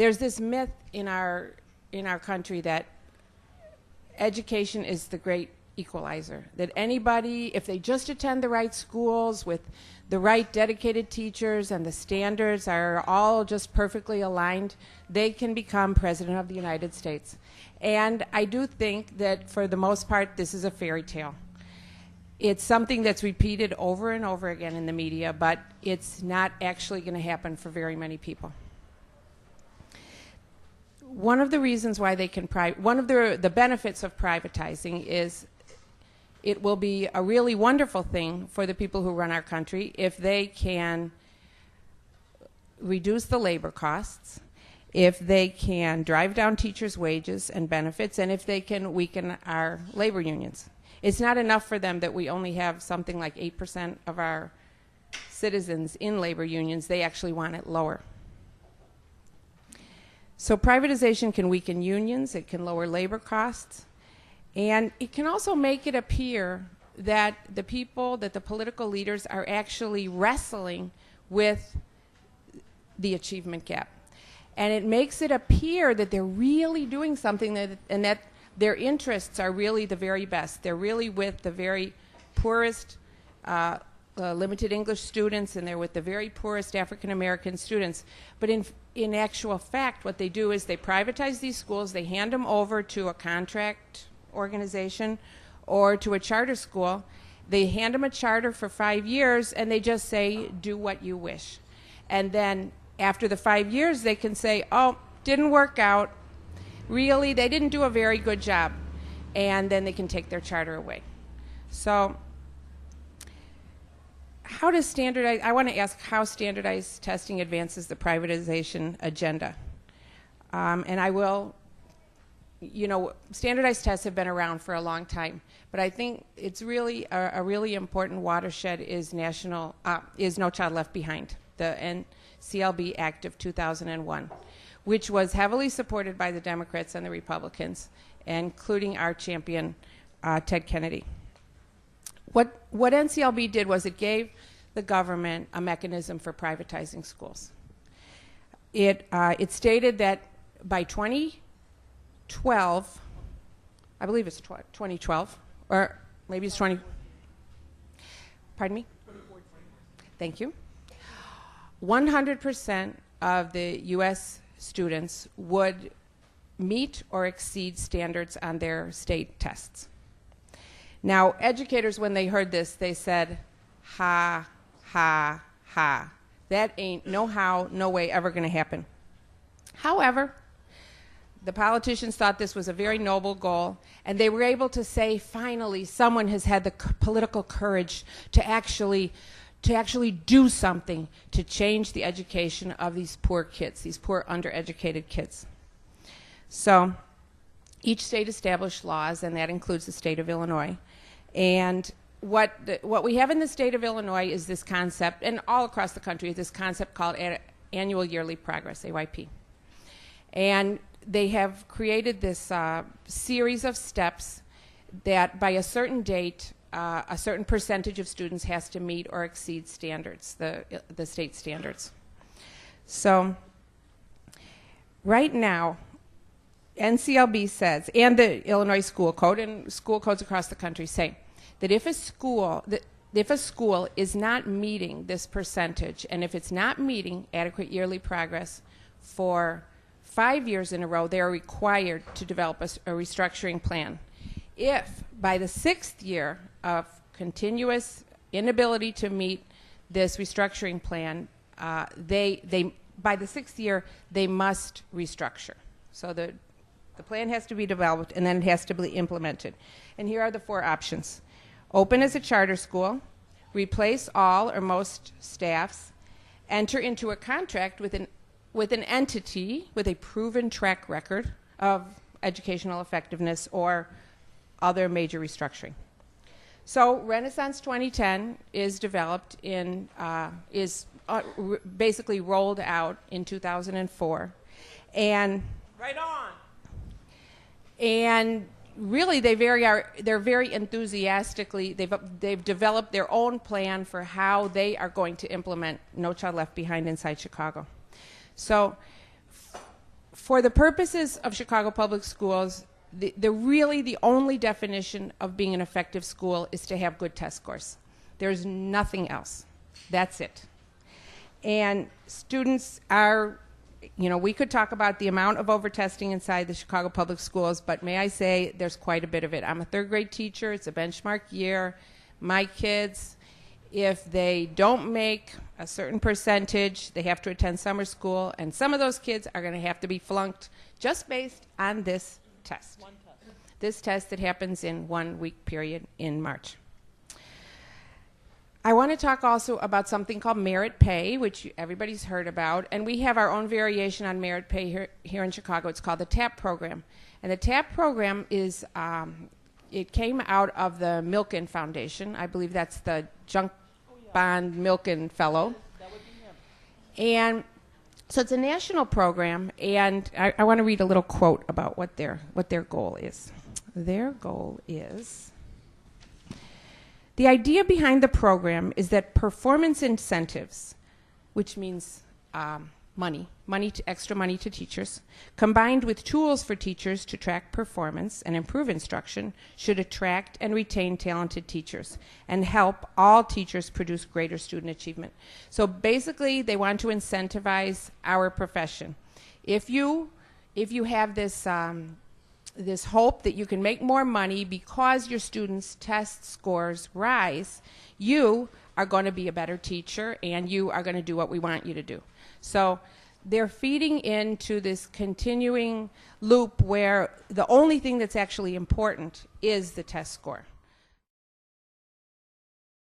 There's this myth in our country that education is the great equalizer, that anybody, if they just attend the right schools with the right dedicated teachers and the standards are all just perfectly aligned, they can become President of the United States. And I do think that for the most part this is a fairy tale. It's something that's repeated over and over again in the media, but it's not actually going to happen for very many people. One of the reasons why they can one of the benefits of privatizing is it will be a really wonderful thing for the people who run our country if they can reduce the labor costs, if they can drive down teachers' wages and benefits, and if they can weaken our labor unions. It's not enough for them that we only have something like 8% of our citizens in labor unions. They actually want it lower. So privatization can weaken unions, it can lower labor costs, and it can also make it appear that the political leaders are actually wrestling with the achievement gap. And it makes it appear that they're really doing something and that their interests are really the very best. They're really with the very poorest limited English students, and they're with the very poorest African American students. But in actual fact, what they do is they privatize these schools, they hand them over to a contract organization or to a charter school. They hand them a charter for 5 years, and they just say, do what you wish. And then after the 5 years, they can say, oh, didn't work out. Really, they didn't do a very good job. And then they can take their charter away. So how does I want to ask how standardized testing advances the privatization agenda. And I will, standardized tests have been around for a long time, but I think it's really a really important watershed is No Child Left Behind, the NCLB Act of 2001, which was heavily supported by the Democrats and the Republicans, including our champion, Ted Kennedy. What NCLB did was it gave the government a mechanism for privatizing schools. It stated that by 2012, I believe it's 2012, or maybe it's 20, pardon me? Thank you. 100% of the U.S. students would meet or exceed standards on their state tests. Now, educators, when they heard this, they said, ha, ha, ha. That ain't no how, no way ever going to happen. However, the politicians thought this was a very noble goal, and they were able to say, finally, someone has had the political courage to actually do something to change the education of these poor kids, these poor undereducated kids. So each state established laws, and that includes the state of Illinois. And what we have in the state of Illinois is this concept, and all across the country, is this concept called annual yearly progress, AYP. And they have created this series of steps that by a certain date, a certain percentage of students has to meet or exceed standards, the state standards. So right now, NCLB says, and the Illinois School Code and school codes across the country say, that if a school is not meeting this percentage, and if it's not meeting adequate yearly progress for 5 years in a row, they are required to develop a restructuring plan. If by the 6th year of continuous inability to meet this restructuring plan, by the 6th year, they must restructure. So the plan has to be developed, and then it has to be implemented. And here are the 4 options. Open as a charter school, replace all or most staffs, enter into a contract with an entity with a proven track record of educational effectiveness, or other major restructuring. So Renaissance 2010 is developed basically rolled out in 2004, and right on. And really, they're very enthusiastically, they've developed their own plan for how they are going to implement No Child Left Behind inside Chicago. So for the purposes of Chicago Public Schools, really the only definition of being an effective school is to have good test scores. There's nothing else. That's it. And students are, you know, we could talk about the amount of overtesting inside the Chicago Public Schools, but may I say there's quite a bit of it. I'm a third grade teacher. It's a benchmark year. My kids, if they don't make a certain percentage, they have to attend summer school, and some of those kids are going to have to be flunked just based on this test. One test. This test that happens in 1 week period in March. I want to talk also about something called merit pay, which everybody's heard about, and we have our own variation on merit pay here in Chicago. It's called the TAP program. And the TAP program is, it came out of the Milken Foundation. I believe that's the Junk Bond Milken Fellow. That would be him. And so it's a national program, and I want to read a little quote about what their goal is. Their goal is, the idea behind the program is that performance incentives, which means extra money to teachers, combined with tools for teachers to track performance and improve instruction, should attract and retain talented teachers and help all teachers produce greater student achievement. So basically, they want to incentivize our profession. If you have this this hope that you can make more money because your students' test scores rise, you are going to be a better teacher and you are going to do what we want you to do. So they're feeding into this continuing loop where the only thing that's actually important is the test score.